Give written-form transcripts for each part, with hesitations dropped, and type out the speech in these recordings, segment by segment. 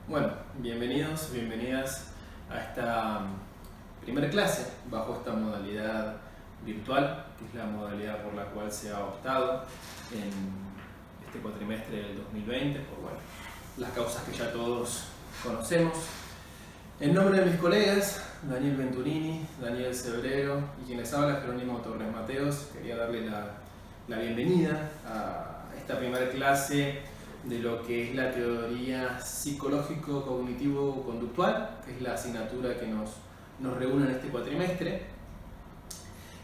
Bueno, bienvenidos, bienvenidas a esta primera clase bajo esta modalidad virtual, que es la modalidad por la cual se ha optado en este cuatrimestre del 2020, por las causas que ya todos conocemos. En nombre de mis colegas, Daniel Venturini, Daniel Cebrero y quien les habla, Jerónimo Torres Mateos, quería darle la bienvenida a esta primera clase de lo que es la teoría psicológico-cognitivo-conductual, que es la asignatura que nos reúne en este cuatrimestre.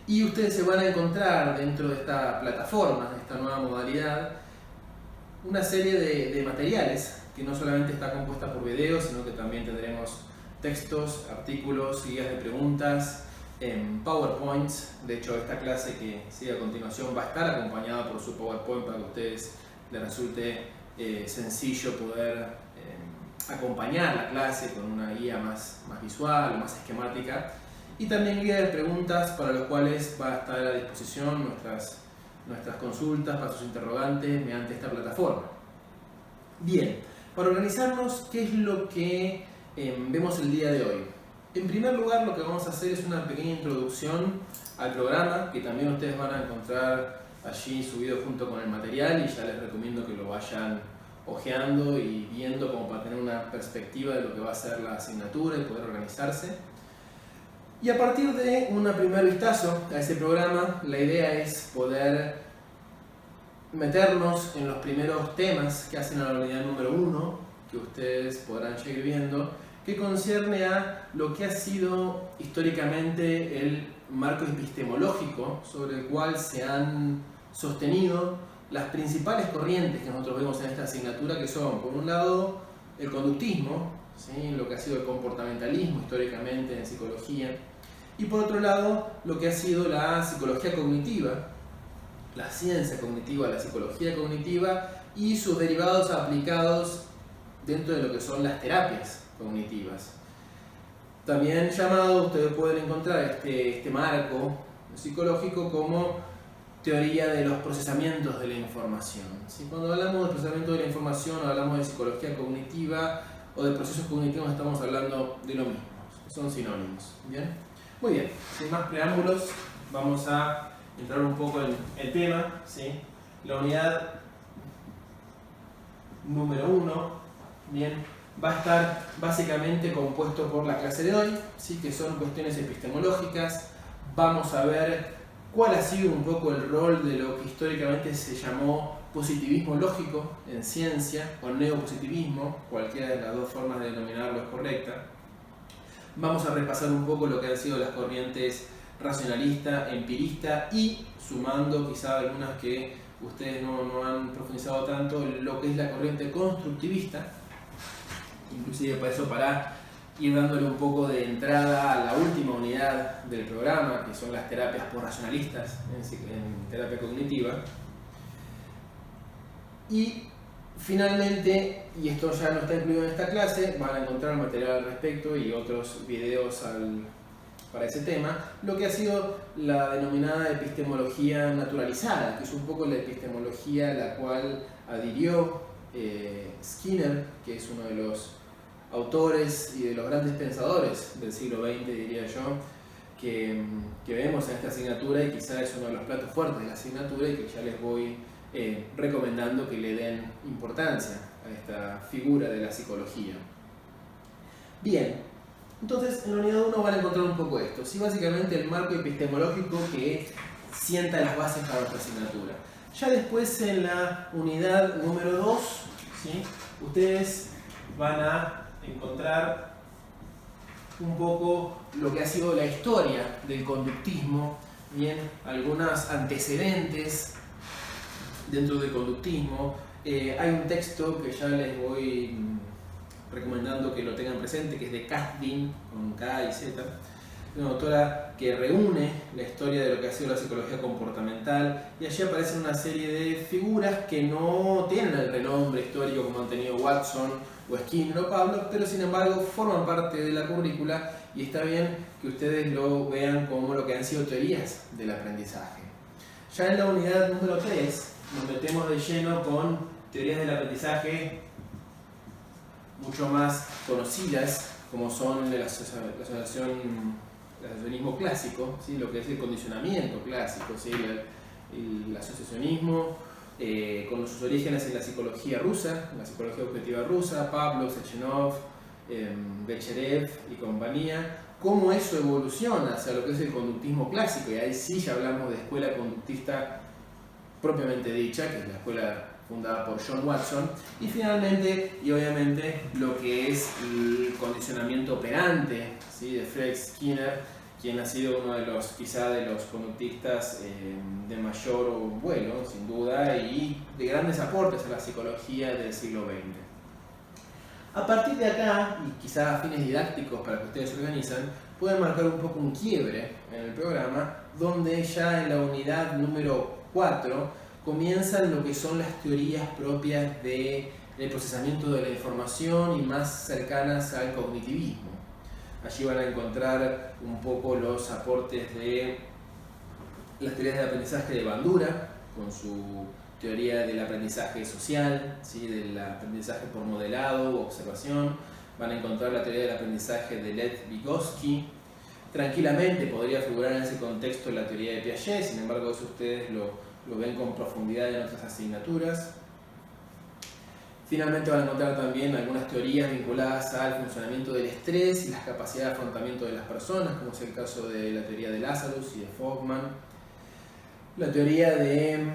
Y ustedes se van a encontrar dentro de esta plataforma, de esta nueva modalidad, una serie de materiales que no solamente está compuesta por videos, sino que también tendremos textos, artículos, guías de preguntas, PowerPoints. De hecho, esta clase que sigue a continuación va a estar acompañada por su PowerPoint para que a ustedes les resulte sencillo poder acompañar la clase con una guía más visual, más esquemática, y también guía de preguntas para los cuales va a estar a disposición nuestras consultas para sus interrogantes mediante esta plataforma. Bien, para organizarnos, ¿qué es lo que vemos el día de hoy? En primer lugar, lo que vamos a hacer es una pequeña introducción al programa, que también ustedes van a encontrar allí subido junto con el material, y ya les recomiendo que lo vayan hojeando y viendo como para tener una perspectiva de lo que va a ser la asignatura y poder organizarse. Y a partir de un primer vistazo a ese programa, la idea es poder meternos en los primeros temas que hacen a la unidad número 1, que ustedes podrán seguir viendo, que concierne a lo que ha sido históricamente el marco epistemológico sobre el cual se han sostenido las principales corrientes que nosotros vemos en esta asignatura, que son, por un lado, el conductismo, ¿sí? Lo que ha sido el comportamentalismo históricamente en psicología, y por otro lado, lo que ha sido la psicología cognitiva, la ciencia cognitiva, la psicología cognitiva y sus derivados aplicados dentro de lo que son las terapias cognitivas. También llamado, ustedes pueden encontrar este marco psicológico como teoría de los procesamientos de la información. ¿Sí? Cuando hablamos de procesamiento de la información, o hablamos de psicología cognitiva o de procesos cognitivos, estamos hablando de lo mismo, son sinónimos. ¿Bien? Muy bien, sin más preámbulos, vamos a entrar un poco en el tema. ¿Sí? La unidad número 1, bien, va a estar básicamente compuesto por la clase de hoy, ¿sí? Que son cuestiones epistemológicas. Vamos a ver cuál ha sido un poco el rol de lo que históricamente se llamó positivismo lógico en ciencia, o neopositivismo, cualquiera de las dos formas de denominarlo es correcta. Vamos a repasar un poco lo que han sido las corrientes racionalista, empirista, y sumando quizá algunas que ustedes no han profundizado tanto, lo que es la corriente constructivista, inclusive para eso, para ir dándole un poco de entrada a la última unidad del programa, que son las terapias por-racionalistas en terapia cognitiva. Y finalmente, y esto ya no está incluido en esta clase, van a encontrar material al respecto y otros videos para ese tema, lo que ha sido la denominada epistemología naturalizada, que es un poco la epistemología a la cual adhirió Skinner, que es uno de los autores y de los grandes pensadores del siglo XX, diría yo, que vemos en esta asignatura, y quizá es uno de los platos fuertes de la asignatura, y que ya les voy recomendando que le den importancia a esta figura de la psicología. Bien, entonces en la unidad 1 van a encontrar un poco esto, ¿sí? Básicamente el marco epistemológico que sienta las bases para nuestra asignatura. Ya después, en la unidad número 2, ¿sí? Ustedes van a encontrar un poco lo que ha sido la historia del conductismo, bien, algunos antecedentes dentro del conductismo. Hay un texto que ya les voy recomendando que lo tengan presente, que es de Kasdin, con K y Z, una autora que reúne la historia de lo que ha sido la psicología comportamental, y allí aparecen una serie de figuras que no tienen el renombre histórico como han tenido Watson o Skinner o Pavlov, pero sin embargo forman parte de la currícula, y está bien que ustedes lo vean como lo que han sido teorías del aprendizaje. Ya en la unidad número 3 nos metemos de lleno con teorías del aprendizaje mucho más conocidas, como son el asociacionismo clásico, ¿sí? Lo que es el condicionamiento clásico, ¿sí? El asociacionismo, con sus orígenes en la psicología rusa, la psicología objetiva rusa, Pavlov, Sechenov, Becherev y compañía, cómo eso evoluciona hacia lo que es el conductismo clásico, y ahí sí ya hablamos de escuela conductista propiamente dicha, que es la escuela fundada por John Watson, y finalmente, y obviamente, lo que es el condicionamiento operante, ¿sí? De Fred Skinner, quien ha sido uno de los, quizá de los conductistas de mayor vuelo, sin duda, y de grandes aportes a la psicología del siglo XX. A partir de acá, y quizá a fines didácticos para que ustedes se organizan, pueden marcar un poco un quiebre en el programa, donde ya en la unidad número 4 comienzan lo que son las teorías propias del procesamiento de la información y más cercanas al cognitivismo. Allí van a encontrar un poco los aportes de las teorías del aprendizaje de Bandura, con su teoría del aprendizaje social, ¿sí? Del aprendizaje por modelado o observación. Van a encontrar la teoría del aprendizaje de Lev Vygotsky. Tranquilamente podría figurar en ese contexto la teoría de Piaget, sin embargo eso ustedes lo ven con profundidad en otras asignaturas. Finalmente van a encontrar también algunas teorías vinculadas al funcionamiento del estrés y las capacidades de afrontamiento de las personas, como es el caso de la teoría de Lazarus y de Fogman. La teoría de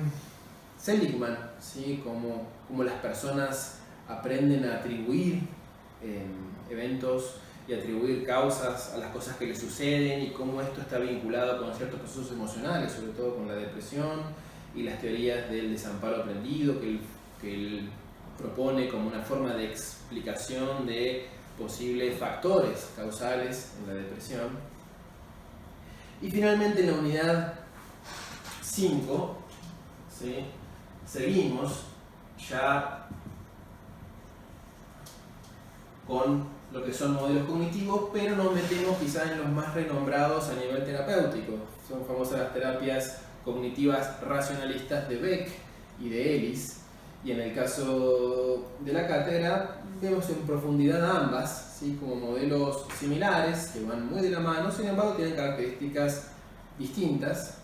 Seligman, ¿sí? Cómo las personas aprenden a atribuir eventos y atribuir causas a las cosas que les suceden, y cómo esto está vinculado con ciertos procesos emocionales, sobre todo con la depresión, y las teorías del desamparo aprendido que él propone como una forma de explicación de posibles factores causales en la depresión. Y finalmente en la unidad 5, ¿sí? Seguimos ya con lo que son modelos cognitivos, pero nos metemos quizás en los más renombrados a nivel terapéutico. Son famosas las terapias cognitivas racionalistas de Beck y de Ellis, y en el caso de la cátedra vemos en profundidad ambas, ¿sí? Como modelos similares que van muy de la mano, sin embargo tienen características distintas,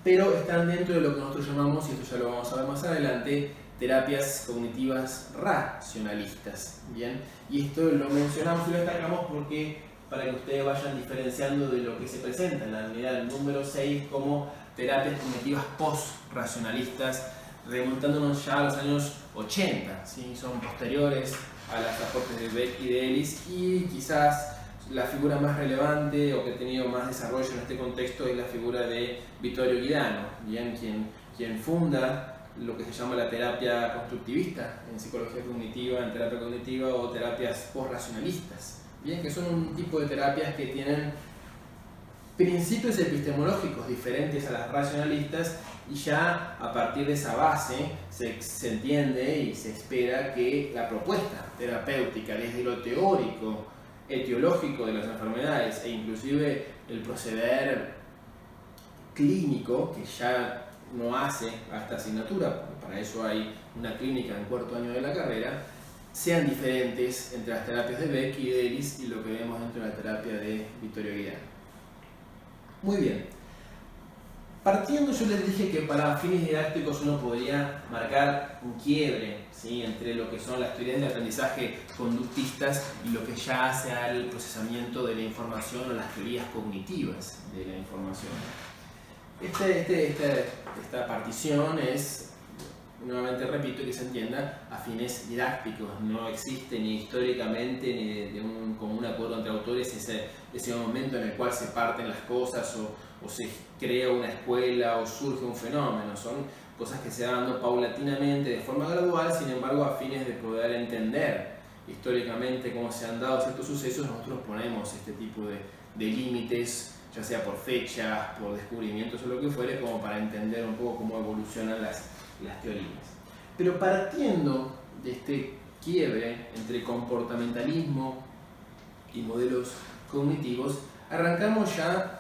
pero están dentro de lo que nosotros llamamos, y esto ya lo vamos a ver más adelante, terapias cognitivas racionalistas. ¿Bien? Y esto lo mencionamos y lo destacamos porque para que ustedes vayan diferenciando de lo que se presenta en la unidad número 6 como terapias cognitivas post-racionalistas, remontándonos ya a los años 80, ¿sí? Son posteriores a los aportes de Beck y de Ellis, y quizás la figura más relevante o que ha tenido más desarrollo en este contexto es la figura de Vittorio Guidano, ¿bien? Quien funda lo que se llama la terapia constructivista en psicología cognitiva, en terapia cognitiva, o terapias post-racionalistas, ¿bien? Que son un tipo de terapias que tienen principios epistemológicos diferentes a las racionalistas, y ya a partir de esa base se entiende y se espera que la propuesta terapéutica desde lo teórico, etiológico de las enfermedades, e inclusive el proceder clínico, que ya no hace a esta asignatura, porque para eso hay una clínica en cuarto año de la carrera, sean diferentes entre las terapias de Beck y de Ellis y lo que vemos dentro de la terapia de Vittorio Guidano. Muy bien. Partiendo, yo les dije que para fines didácticos uno podría marcar un quiebre, ¿sí? Entre lo que son las teorías del aprendizaje conductistas y lo que ya hace al procesamiento de la información o las teorías cognitivas de la información. Esta partición es, nuevamente repito, que se entienda a fines didácticos. No existe ni históricamente ni de un común acuerdo entre autores ese momento en el cual se parten las cosas o se crea una escuela o surge un fenómeno. Son cosas que se van dando paulatinamente, de forma gradual, sin embargo a fines de poder entender históricamente cómo se han dado ciertos sucesos, nosotros ponemos este tipo de límites, ya sea por fechas, por descubrimientos o lo que fuere, como para entender un poco cómo evolucionan las teorías. Pero partiendo de este quiebre entre comportamentalismo y modelos cognitivos, arrancamos ya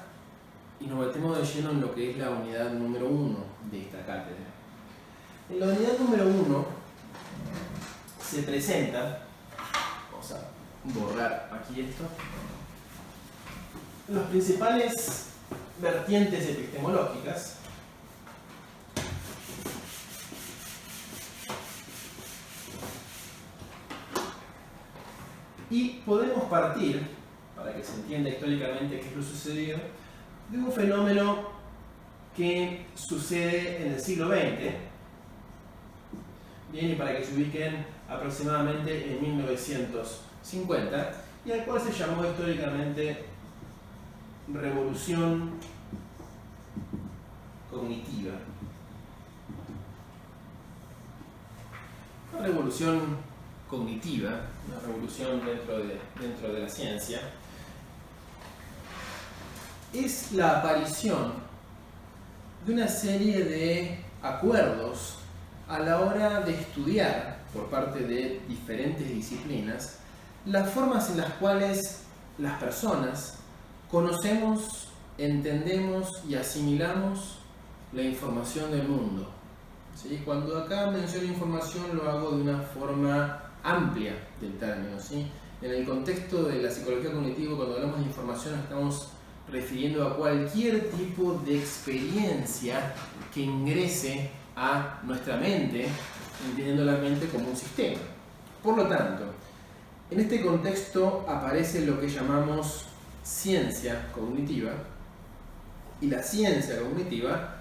y nos metemos de lleno en lo que es la unidad número 1 de esta cátedra. En la unidad número 1 se presenta Vamos a borrar aquí esto. Los principales vertientes epistemológicas y podemos partir, para que se entienda históricamente qué es lo sucedido, de un fenómeno que sucede en el siglo XX, bien, y para que se ubiquen aproximadamente en 1950, y al cual se llamó históricamente revolución cognitiva. Una revolución cognitiva, una revolución dentro de la ciencia, es la aparición de una serie de acuerdos a la hora de estudiar, por parte de diferentes disciplinas, las formas en las cuales las personas conocemos, entendemos y asimilamos la información del mundo. ¿Sí? Cuando acá menciono información lo hago de una forma amplia del término. ¿Sí? En el contexto de la psicología cognitiva, cuando hablamos de información estamos refiriendo a cualquier tipo de experiencia que ingrese a nuestra mente, entendiendo la mente como un sistema. Por lo tanto, en este contexto aparece lo que llamamos ciencia cognitiva, y la ciencia cognitiva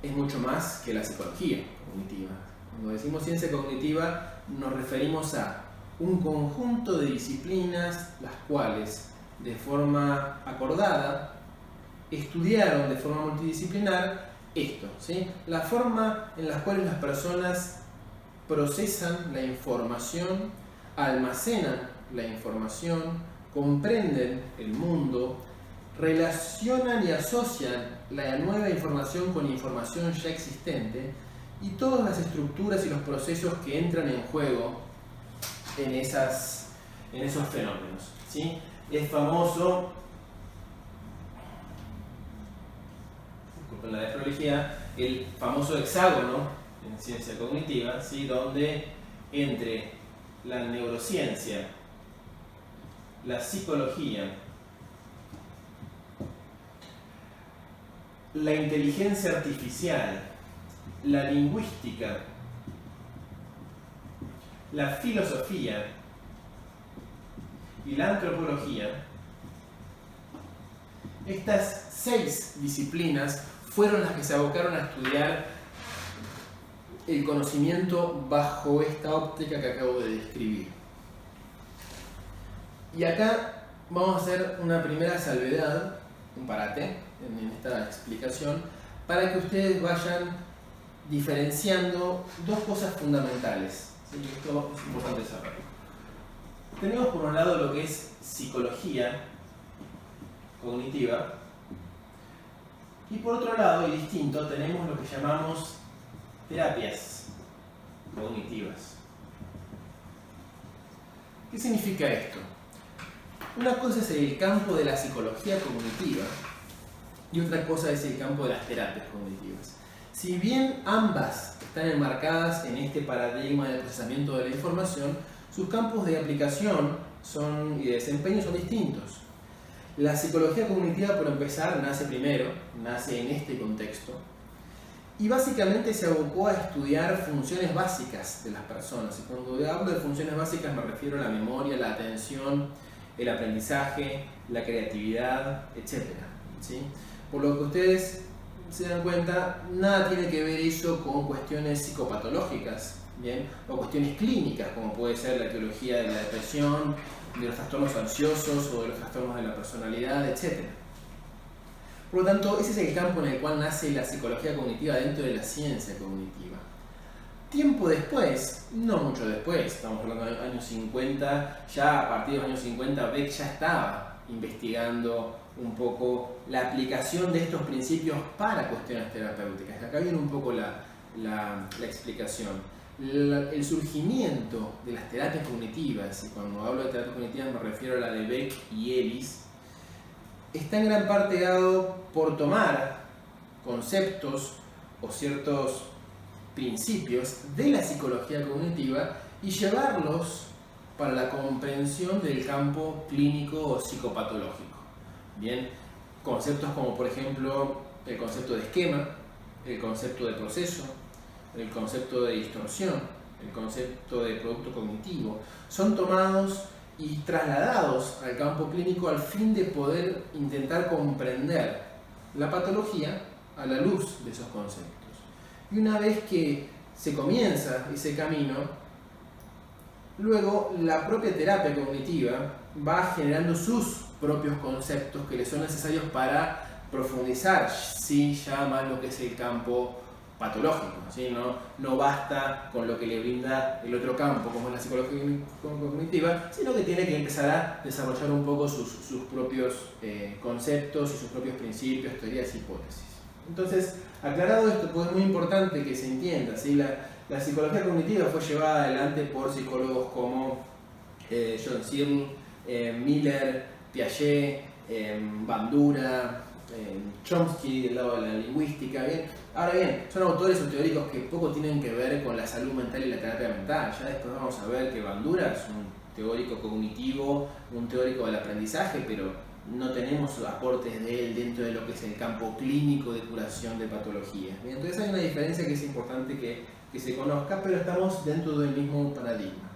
es mucho más que la psicología cognitiva. Cuando decimos ciencia cognitiva nos referimos a un conjunto de disciplinas las cuales de forma acordada estudiaron de forma multidisciplinar esto, ¿sí? La forma en la cual las personas procesan la información, almacenan la información, comprenden el mundo, relacionan y asocian la nueva información con información ya existente y todas las estructuras y los procesos que entran en juego en esos fenómenos, ¿sí? Es famoso, disculpen la desprolijidad, el famoso hexágono en ciencia cognitiva, ¿sí? Donde entre la neurociencia, la psicología, la inteligencia artificial, la lingüística, la filosofía y la antropología, estas 6 disciplinas fueron las que se abocaron a estudiar el conocimiento bajo esta óptica que acabo de describir. Y acá vamos a hacer una primera salvedad, un parate en esta explicación, para que ustedes vayan diferenciando dos cosas fundamentales. ¿Sí? Esto es importante saberlo. Tenemos por un lado lo que es psicología cognitiva y por otro lado, y distinto, tenemos lo que llamamos terapias cognitivas. ¿Qué significa esto? Una cosa es el campo de la psicología cognitiva y otra cosa es el campo de las terapias cognitivas. Si bien ambas están enmarcadas en este paradigma del procesamiento de la información, sus campos de aplicación y de desempeño son distintos. La psicología cognitiva, por empezar, nace primero, nace en este contexto, y básicamente se abocó a estudiar funciones básicas de las personas. Y cuando hablo de funciones básicas me refiero a la memoria, la atención, el aprendizaje, la creatividad, etc. ¿Sí? Por lo que ustedes se dan cuenta, nada tiene que ver eso con cuestiones psicopatológicas, ¿bien? O cuestiones clínicas, como puede ser la etiología de la depresión, de los trastornos ansiosos o de los trastornos de la personalidad, etc. Por lo tanto, ese es el campo en el cual nace la psicología cognitiva dentro de la ciencia cognitiva. Tiempo después, no mucho después, estamos hablando de los años 50, ya a partir de los años 50 Beck ya estaba investigando un poco la aplicación de estos principios para cuestiones terapéuticas. Acá viene un poco la explicación. El surgimiento de las terapias cognitivas, y cuando hablo de terapias cognitivas me refiero a la de Beck y Ellis, está en gran parte dado por tomar conceptos o ciertos principios de la psicología cognitiva y llevarlos para la comprensión del campo clínico o psicopatológico. Bien, conceptos como por ejemplo el concepto de esquema, el concepto de proceso, el concepto de distorsión, el concepto de producto cognitivo, son tomados y trasladados al campo clínico al fin de poder intentar comprender la patología a la luz de esos conceptos. Y una vez que se comienza ese camino, luego la propia terapia cognitiva va generando sus propios conceptos que le son necesarios para profundizar, sí, ya más lo que es el campo patológico, ¿sí? No basta con lo que le brinda el otro campo, como es la psicología cognitiva, sino que tiene que empezar a desarrollar un poco sus propios conceptos y sus propios principios, teorías y hipótesis. Entonces, aclarado esto, pues es muy importante que se entienda, ¿sí? La psicología cognitiva fue llevada adelante por psicólogos como John Searle, Miller, Piaget, Bandura, Chomsky del lado de la lingüística. Bien. Ahora bien, son autores o teóricos que poco tienen que ver con la salud mental y la terapia mental. Ya después vamos a ver que Bandura es un teórico cognitivo, un teórico del aprendizaje, pero no tenemos aportes de él dentro de lo que es el campo clínico de curación de patologías. Bien, entonces hay una diferencia que es importante que se conozca, pero estamos dentro del mismo paradigma.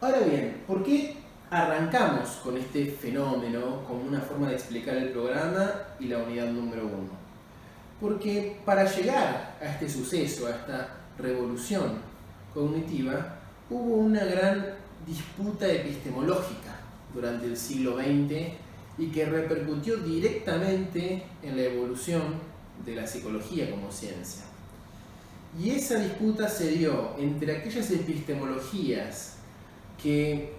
Ahora bien, ¿por qué arrancamos con este fenómeno como una forma de explicar el programa y la unidad número 1? Porque para llegar a este suceso, a esta revolución cognitiva, hubo una gran disputa epistemológica durante el siglo XX y que repercutió directamente en la evolución de la psicología como ciencia. Y esa disputa se dio entre aquellas epistemologías que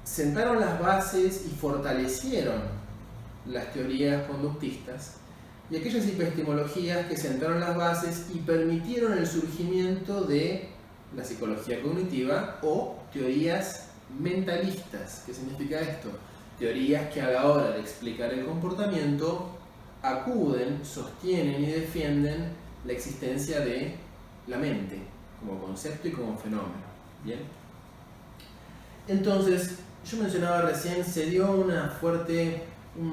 sentaron las bases y fortalecieron las teorías conductistas y aquellas epistemologías que sentaron las bases y permitieron el surgimiento de la psicología cognitiva o teorías mentalistas. ¿Qué significa esto? Teorías que a la hora de explicar el comportamiento acuden, sostienen y defienden la existencia de la mente como concepto y como fenómeno. ¿Bien? Entonces, yo mencionaba recién, se dio un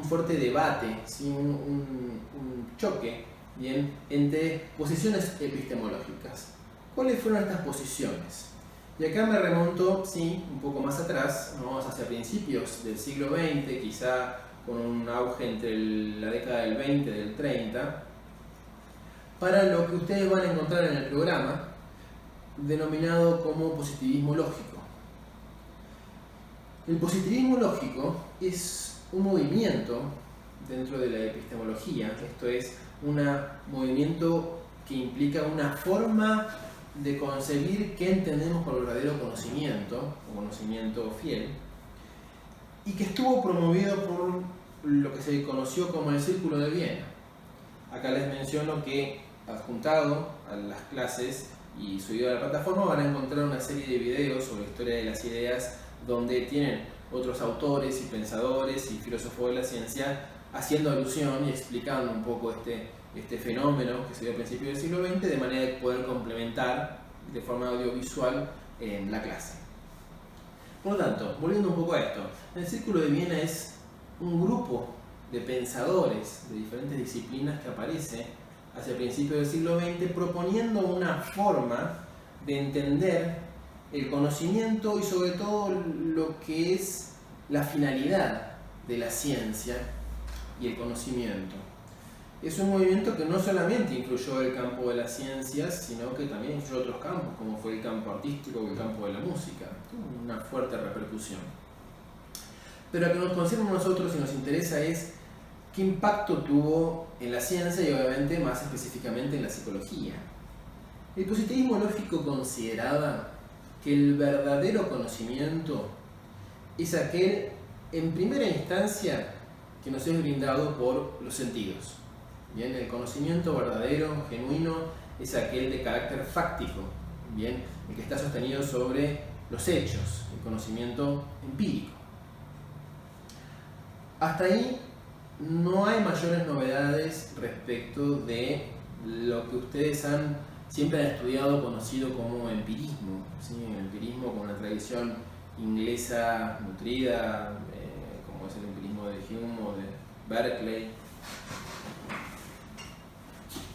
fuerte debate, ¿sí? un choque, ¿bien? Entre posiciones epistemológicas. ¿Cuáles fueron estas posiciones? Y acá me remonto, sí, un poco más atrás, vamos hacia principios del siglo XX, quizá con un auge entre la década del 20 y del 30, para lo que ustedes van a encontrar en el programa, denominado como positivismo lógico. El positivismo lógico es un movimiento dentro de la epistemología, esto es, un movimiento que implica una forma de concebir qué entendemos por verdadero conocimiento, o conocimiento fiel, y que estuvo promovido por lo que se conoció como el Círculo de Viena. Acá les menciono que, adjuntado a las clases y subido a la plataforma, van a encontrar una serie de videos sobre historia de las ideas, donde tienen otros autores y pensadores y filósofos de la ciencia haciendo alusión y explicando un poco este fenómeno que se dio a principios del siglo XX, de manera de poder complementar de forma audiovisual en la clase. Por lo tanto, volviendo un poco a esto, el Círculo de Viena es un grupo de pensadores de diferentes disciplinas que aparece hacia principios del siglo XX proponiendo una forma de entender el conocimiento y sobre todo lo que es la finalidad de la ciencia y el conocimiento. Es un movimiento que no solamente incluyó el campo de las ciencias, sino que también incluyó otros campos, como fue el campo artístico o el campo de la música. Tuvo una fuerte repercusión. Pero lo que nos concierne a nosotros y nos interesa es qué impacto tuvo en la ciencia y obviamente más específicamente en la psicología. El positivismo lógico consideraba que el verdadero conocimiento es aquel, en primera instancia, que nos es brindado por los sentidos. Bien, el conocimiento verdadero, genuino, es aquel de carácter fáctico, bien, el que está sostenido sobre los hechos, el conocimiento empírico. Hasta ahí no hay mayores novedades respecto de lo que ustedes han siempre han estudiado conocido como empirismo, ¿sí? El empirismo con una tradición inglesa nutrida, como es el empirismo de Hume o de Berkeley.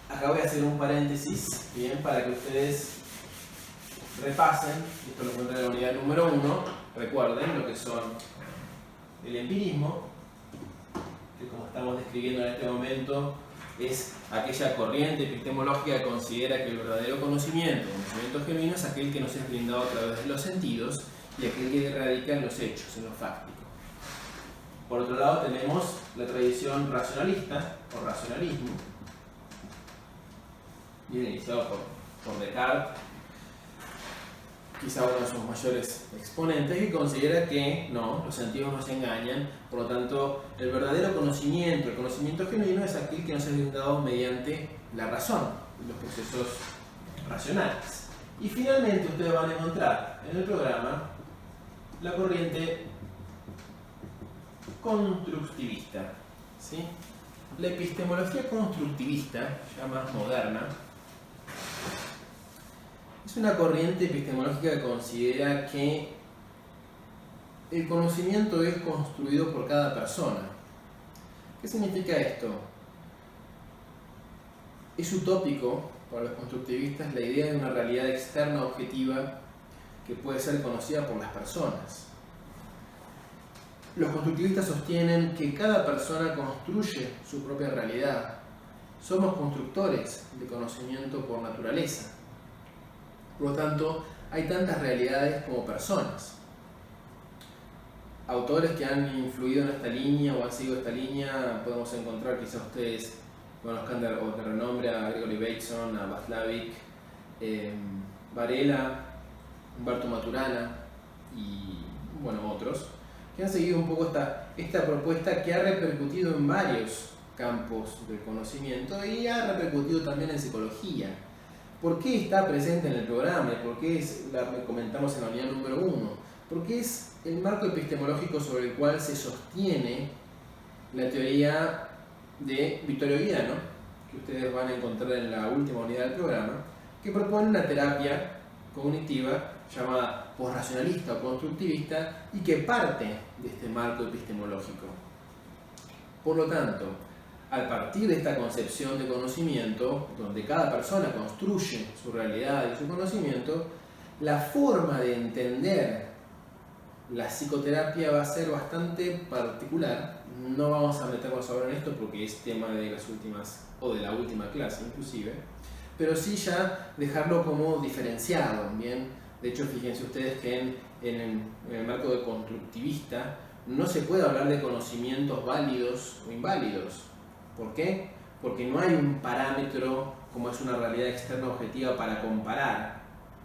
Acá voy a hacer un paréntesis, bien, para que ustedes repasen, esto lo encuentran en la unidad número 1, recuerden lo que son el empirismo, que como estamos describiendo en este momento, es aquella corriente epistemológica que considera que el verdadero conocimiento genuino, es aquel que nos es brindado a través de los sentidos y aquel que radica en los hechos, en lo fáctico. Por otro lado tenemos la tradición racionalista o racionalismo, bien iniciado por Descartes, quizá uno de sus mayores exponentes, que considera que no, los sentidos nos engañan, por lo tanto el verdadero conocimiento, el conocimiento genuino es aquel que nos es brindado mediante la razón, los procesos racionales. Y finalmente ustedes van a encontrar en el programa la corriente constructivista, ¿sí? La epistemología constructivista, ya más moderna, es una corriente epistemológica que considera que el conocimiento es construido por cada persona. ¿Qué significa esto? Es utópico para los constructivistas la idea de una realidad externa objetiva que puede ser conocida por las personas. Los constructivistas sostienen que cada persona construye su propia realidad. Somos constructores de conocimiento por naturaleza. Por lo tanto, hay tantas realidades como personas. Autores que han influido en esta línea o han seguido esta línea, podemos encontrar, quizás ustedes conozcan de renombre, a Gregory Bateson, a Václavic, Varela, Humberto Maturana y bueno, otros, que han seguido un poco esta propuesta que ha repercutido en varios campos del conocimiento y ha repercutido también en psicología. ¿Por qué está presente en el programa y por qué la comentamos en la unidad número 1? Porque es el marco epistemológico sobre el cual se sostiene la teoría de Vittorio Viano, que ustedes van a encontrar en la última unidad del programa, que propone una terapia cognitiva llamada posracionalista o constructivista y que parte de este marco epistemológico. Por lo tanto, al partir de esta concepción de conocimiento, donde cada persona construye su realidad y su conocimiento, la forma de entender la psicoterapia va a ser bastante particular. No vamos a meternos ahora en esto porque es tema de las últimas, o de la última clase inclusive, pero sí ya dejarlo como diferenciado, ¿bien? De hecho, fíjense ustedes que en el marco de constructivista no se puede hablar de conocimientos válidos o inválidos. ¿Por qué? Porque no hay un parámetro como es una realidad externa objetiva para comparar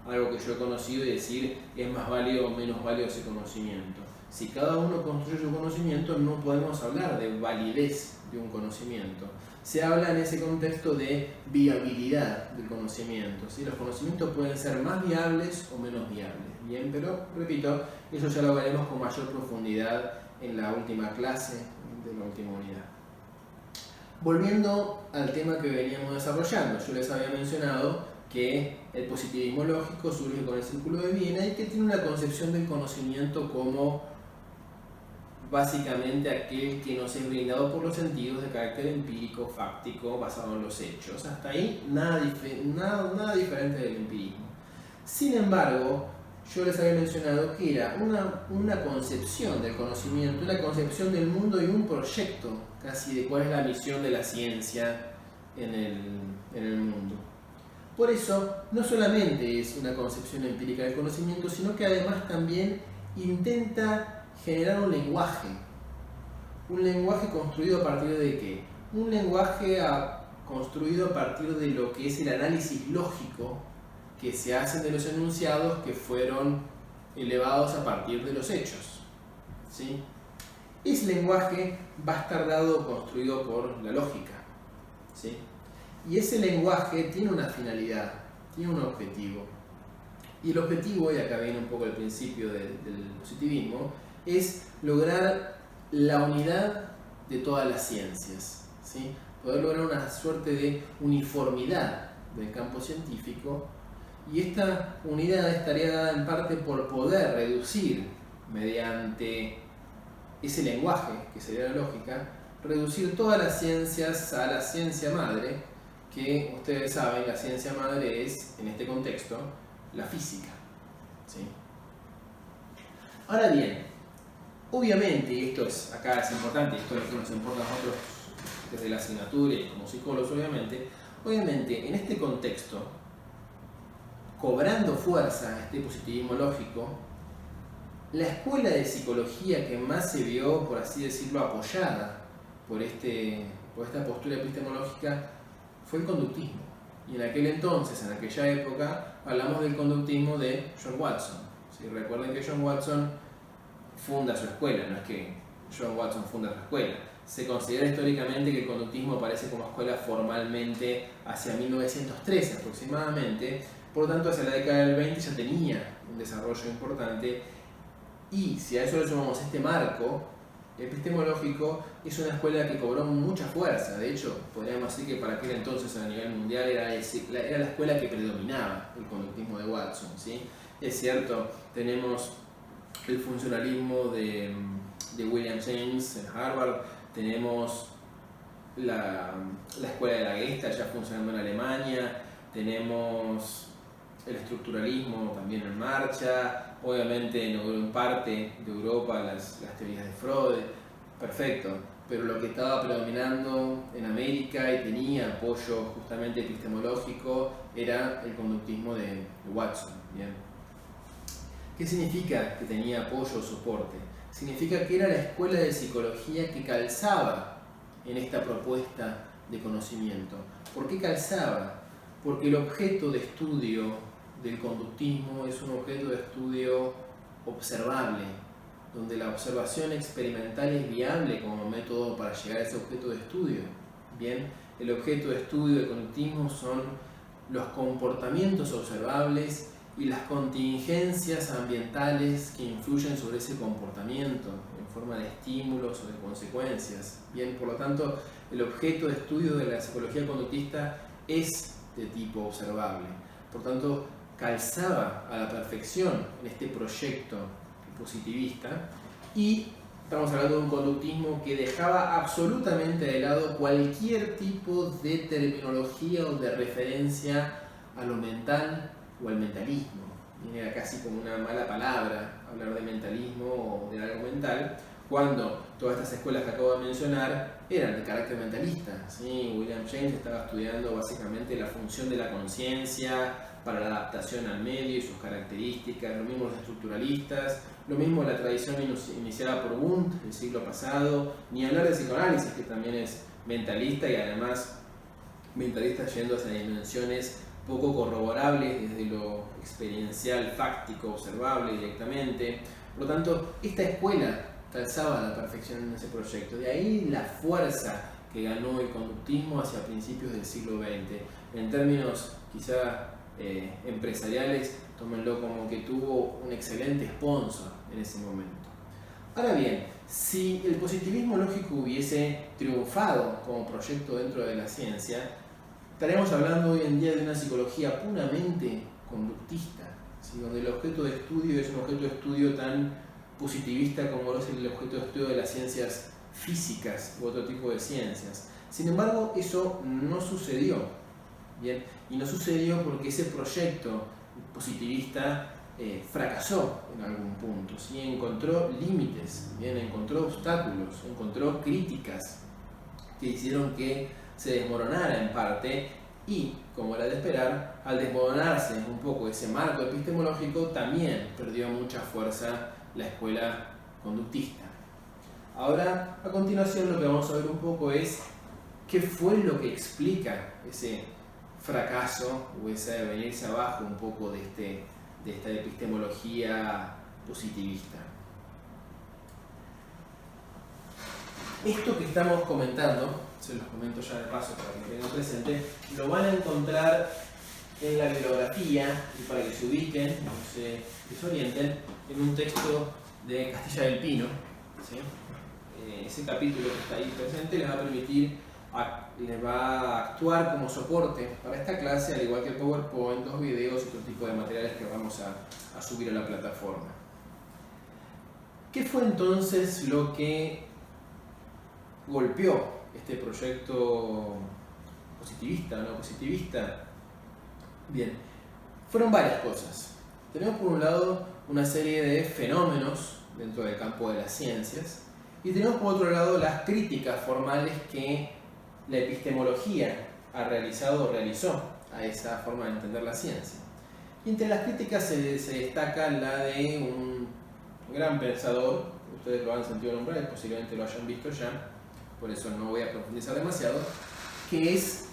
algo que yo he conocido y decir es más válido o menos válido ese conocimiento. Si cada uno construye su conocimiento, no podemos hablar de validez de un conocimiento. Se habla en ese contexto de viabilidad del conocimiento, ¿sí? Los conocimientos pueden ser más viables o menos viables, ¿bien? Pero, repito, eso ya lo veremos con mayor profundidad en la última clase de la última unidad. Volviendo al tema que veníamos desarrollando, yo les había mencionado que el positivismo lógico surge con el Círculo de Viena y que tiene una concepción del conocimiento como básicamente aquel que nos es brindado por los sentidos de carácter empírico, fáctico, basado en los hechos. Hasta ahí nada diferente del empirismo. Sin embargo, yo les había mencionado que era una concepción del conocimiento, una concepción del mundo y un proyecto casi de cuál es la misión de la ciencia en el mundo. Por eso, no solamente es una concepción empírica del conocimiento, sino que además también intenta generar un lenguaje construido a partir de ¿qué? Un lenguaje construido a partir de lo que es el análisis lógico que se hacen de los enunciados que fueron elevados a partir de los hechos, ¿sí? Ese lenguaje va a estar dado construido por la lógica, ¿sí? Y ese lenguaje tiene una finalidad, tiene un objetivo. Y el objetivo, y acá viene un poco el principio del positivismo, es lograr la unidad de todas las ciencias, ¿sí? Poder lograr una suerte de uniformidad del campo científico, y esta unidad estaría dada en parte por poder reducir mediante ese lenguaje, que sería la lógica, reducir todas las ciencias a la ciencia madre, que ustedes saben, la ciencia madre es, en este contexto, la física. ¿Sí? Ahora bien, obviamente, y esto es, acá es importante, esto es lo que nos importa a nosotros desde la asignatura y como psicólogos, obviamente, en este contexto, cobrando fuerza este positivismo lógico, la escuela de psicología que más se vio, por así decirlo, apoyada por esta postura epistemológica fue el conductismo. Y en aquel entonces, en aquella época, hablamos del conductismo de John Watson. ¿Sí? Recuerden que John Watson funda su escuela, no es que John Watson funda su escuela. Se considera históricamente que el conductismo aparece como escuela formalmente hacia 1913 aproximadamente, por lo tanto hacia la década del 20 ya tenía un desarrollo importante, y si a eso le sumamos este marco epistemológico, es una escuela que cobró mucha fuerza. De hecho, podríamos decir que para aquel entonces a nivel mundial era la escuela que predominaba el conductismo de Watson. ¿Sí? Es cierto, tenemos el funcionalismo de William James en Harvard, tenemos la escuela de la Gestalt ya funcionando en Alemania, tenemos el estructuralismo también en marcha, obviamente en parte de Europa las teorías de Freud, perfecto, pero lo que estaba predominando en América y tenía apoyo justamente epistemológico era el conductismo de Watson. ¿Bien? ¿Qué significa que tenía apoyo o soporte? Significa que era la escuela de psicología que calzaba en esta propuesta de conocimiento. ¿Por qué calzaba? Porque el objeto de estudio del conductismo es un objeto de estudio observable, donde la observación experimental es viable como método para llegar a ese objeto de estudio. Bien, el objeto de estudio del conductismo son los comportamientos observables y las contingencias ambientales que influyen sobre ese comportamiento en forma de estímulos o de consecuencias. Bien, por lo tanto, el objeto de estudio de la psicología conductista es de tipo observable. Por tanto, calzaba a la perfección en este proyecto positivista, y estamos hablando de un conductismo que dejaba absolutamente de lado cualquier tipo de terminología o de referencia a lo mental o al mentalismo. Era casi como una mala palabra hablar de mentalismo o de algo mental, cuando todas estas escuelas que acabo de mencionar eran de carácter mentalista. ¿Sí? William James estaba estudiando básicamente la función de la conciencia para la adaptación al medio y sus características, lo mismo los estructuralistas, lo mismo la tradición iniciada por Wundt del siglo pasado, ni hablar de psicoanálisis, que también es mentalista y además mentalista yendo hacia dimensiones poco corroborables desde lo experiencial, fáctico, observable directamente. Por lo tanto, esta escuela calzaba a la perfección en ese proyecto. De ahí la fuerza que ganó el conductismo hacia principios del siglo XX. En términos quizá empresariales, tómenlo como que tuvo un excelente sponsor en ese momento. Ahora bien, si el positivismo lógico hubiese triunfado como proyecto dentro de la ciencia, estaremos hablando hoy en día de una psicología puramente conductista, ¿sí? Donde el objeto de estudio es un objeto de estudio tan positivista como es el objeto de estudio de las ciencias físicas u otro tipo de ciencias. Sin embargo, eso no sucedió. Bien, y no sucedió porque ese proyecto positivista fracasó en algún punto, ¿sí? Encontró límites, bien, encontró obstáculos, encontró críticas que hicieron que se desmoronara en parte, y, como era de esperar, al desmoronarse un poco ese marco epistemológico, también perdió mucha fuerza la escuela conductista. Ahora, a continuación, lo que vamos a ver un poco es qué fue lo que explica ese fracaso o ese venirse abajo un poco de esta epistemología positivista. Esto que estamos comentando, se los comento ya de paso para que tengan presente, lo van a encontrar en la bibliografía, y para que se ubiquen, no se desorienten, en un texto de Castilla del Pino. ¿Sí? Ese capítulo que está ahí presente les va a permitir les va a actuar como soporte para esta clase, al igual que el PowerPoint, los videos y otro tipo de materiales que vamos a subir a la plataforma. ¿Qué fue entonces lo que golpeó este proyecto positivista o no positivista? Bien, fueron varias cosas. Tenemos por un lado una serie de fenómenos dentro del campo de las ciencias y tenemos por otro lado las críticas formales que la epistemología ha realizado o realizó a esa forma de entender la ciencia. Y entre las críticas se destaca la de un gran pensador, ustedes lo han sentido nombrar y posiblemente lo hayan visto ya, por eso no voy a profundizar demasiado, que es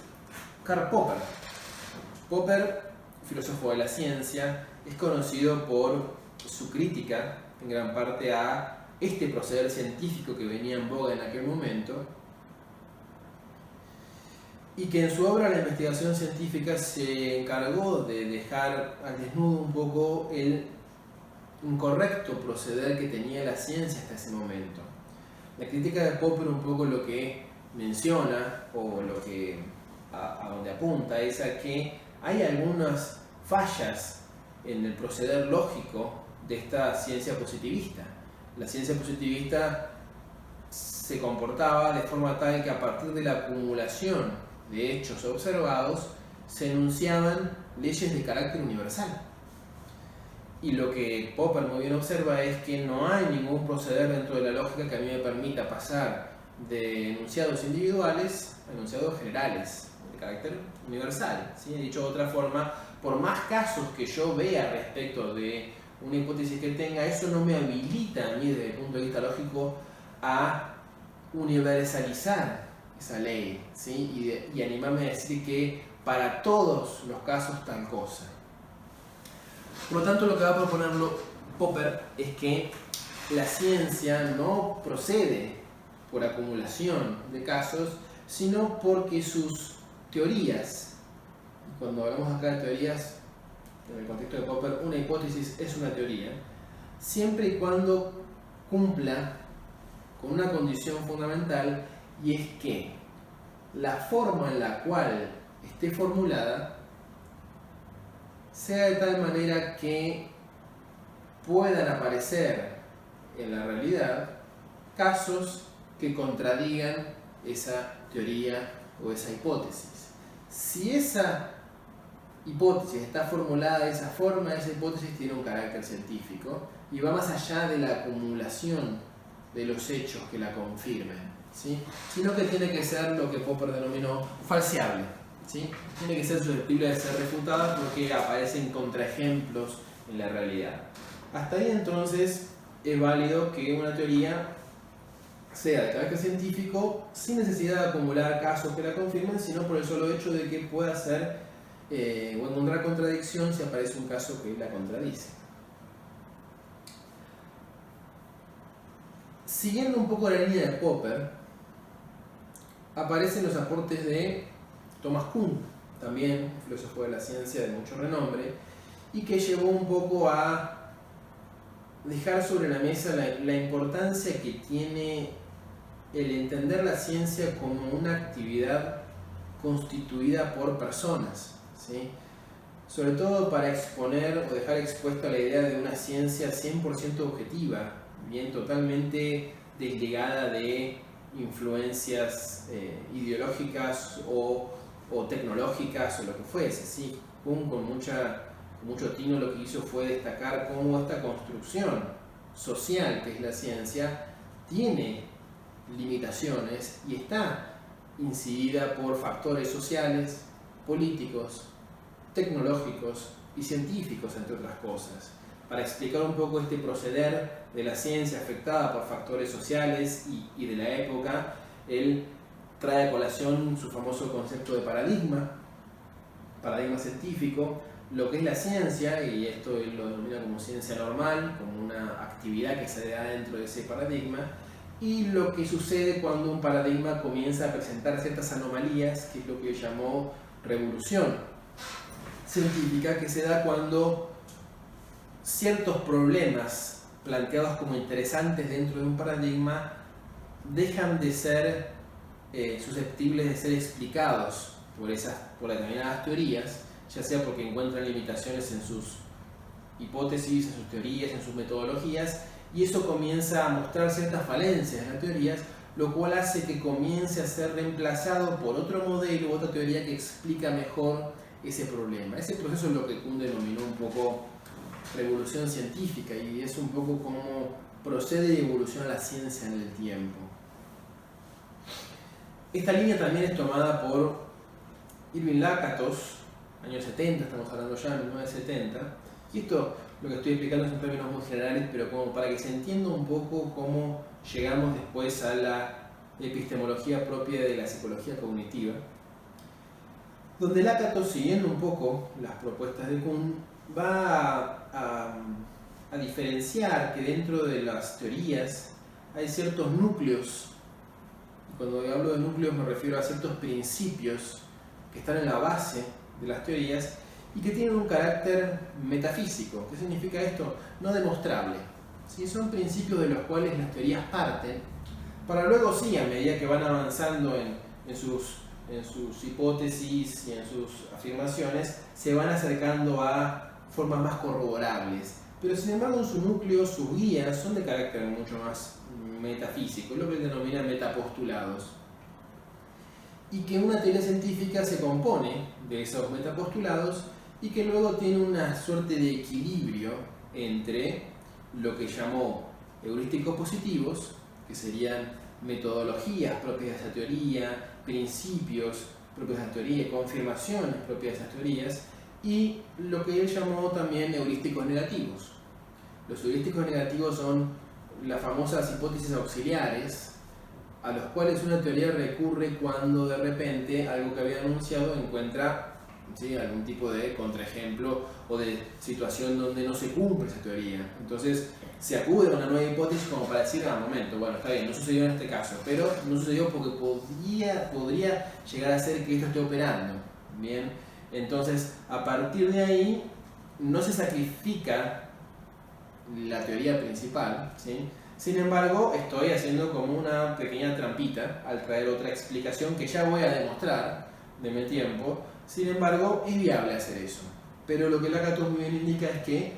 Karl Popper. Popper, filósofo de la ciencia, es conocido por su crítica en gran parte a este proceder científico que venía en boga en aquel momento, y que en su obra La investigación científica se encargó de dejar al desnudo un poco el incorrecto proceder que tenía la ciencia hasta ese momento. La crítica de Popper un poco lo que menciona, o lo que a donde apunta, es a que hay algunas fallas en el proceder lógico de esta ciencia positivista. La ciencia positivista se comportaba de forma tal que a partir de la acumulación de hechos observados se enunciaban leyes de carácter universal. Y lo que Popper muy bien observa es que no hay ningún proceder dentro de la lógica que a mí me permita pasar de enunciados individuales a enunciados generales de carácter universal, ¿sí? Dicho de otra forma, por más casos que yo vea respecto de una hipótesis que tenga, eso no me habilita a mí desde el punto de vista lógico a universalizar esa ley, ¿sí? y animarme a decir que para todos los casos tal cosa. Por lo tanto, lo que va a proponer Popper es que la ciencia no procede por acumulación de casos, sino porque sus teorías, y cuando hablamos acá de teorías, en el contexto de Popper, una hipótesis es una teoría, siempre y cuando cumpla con una condición fundamental, y es que la forma en la cual esté formulada sea de tal manera que puedan aparecer en la realidad casos que contradigan esa teoría o esa hipótesis. Si esa hipótesis está formulada de esa forma, esa hipótesis tiene un carácter científico y va más allá de la acumulación de los hechos que la confirmen, ¿sí? Sino que tiene que ser lo que Popper denominó falseable, ¿sí? Tiene que ser susceptible de ser refutada porque aparecen contraejemplos en la realidad. Hasta ahí entonces es válido que una teoría sea de carácter científico sin necesidad de acumular casos que la confirmen, sino por el solo hecho de que pueda ser o encontrar contradicción si aparece un caso que la contradice. Siguiendo un poco la línea de Popper, aparecen los aportes de Thomas Kuhn, también un filósofo de la ciencia de mucho renombre, y que llevó un poco a dejar sobre la mesa la importancia que tiene el entender la ciencia como una actividad constituida por personas, ¿sí? Sobre todo para exponer o dejar expuesta la idea de una ciencia 100% objetiva, bien totalmente desligada de influencias ideológicas o tecnológicas o lo que fuese, ¿sí? Kuhn con mucho tino lo que hizo fue destacar cómo esta construcción social que es la ciencia tiene limitaciones y está incidida por factores sociales, políticos, tecnológicos y científicos, entre otras cosas. Para explicar un poco este proceder de la ciencia afectada por factores sociales y de la época, él trae a colación su famoso concepto de paradigma científico, lo que es la ciencia, y esto él lo denomina como ciencia normal, como una actividad que se da dentro de ese paradigma, y lo que sucede cuando un paradigma comienza a presentar ciertas anomalías, que es lo que llamó revolución científica, que se da cuando ciertos problemas planteados como interesantes dentro de un paradigma dejan de ser susceptibles de ser explicados por determinadas teorías, ya sea porque encuentran limitaciones en sus hipótesis, en sus teorías, en sus metodologías, y eso comienza a mostrar ciertas falencias en las teorías, lo cual hace que comience a ser reemplazado por otro modelo, otra teoría que explica mejor ese problema. Ese proceso es lo que Kuhn denominó un poco revolución científica, y es un poco cómo procede y evoluciona la ciencia en el tiempo. Esta línea también es tomada por Irving Lakatos, años 70, estamos hablando ya de 1970, y esto lo que estoy explicando es en términos muy generales, pero como para que se entienda un poco cómo llegamos después a la epistemología propia de la psicología cognitiva, donde Lakatos, siguiendo un poco las propuestas de Kuhn, va a diferenciar que dentro de las teorías hay ciertos núcleos, y cuando hablo de núcleos me refiero a ciertos principios que están en la base de las teorías y que tienen un carácter metafísico. ¿Qué significa esto? No demostrable. ¿Sí? Son principios de los cuales las teorías parten, para luego sí, a medida que van avanzando en sus hipótesis y en sus afirmaciones, se van acercando a formas más corroborables. Pero sin embargo en su núcleo, sus guías son de carácter mucho más metafísico, es lo que denomina metapostulados. Y que una teoría científica se compone de esos metapostulados y que luego tiene una suerte de equilibrio entre lo que llamó heurísticos positivos, que serían metodologías propias de esa teoría, principios propios de esa teoría, confirmaciones propias de esas teorías, y lo que él llamó también heurísticos negativos. Los heurísticos negativos son las famosas hipótesis auxiliares, a los cuales una teoría recurre cuando de repente algo que había anunciado encuentra, ¿sí?, algún tipo de contraejemplo o de situación donde no se cumple esa teoría. Entonces se acude a una nueva hipótesis como para decir, momento, bueno, está bien, no sucedió en este caso, pero no sucedió porque podría llegar a ser que esto esté operando. Bien, entonces a partir de ahí no se sacrifica la teoría principal, ¿sí? Sin embargo, estoy haciendo como una pequeña trampita al traer otra explicación que ya voy a demostrar de mi tiempo. Sin embargo, es viable hacer eso. Pero lo que Lakatos muy bien indica es que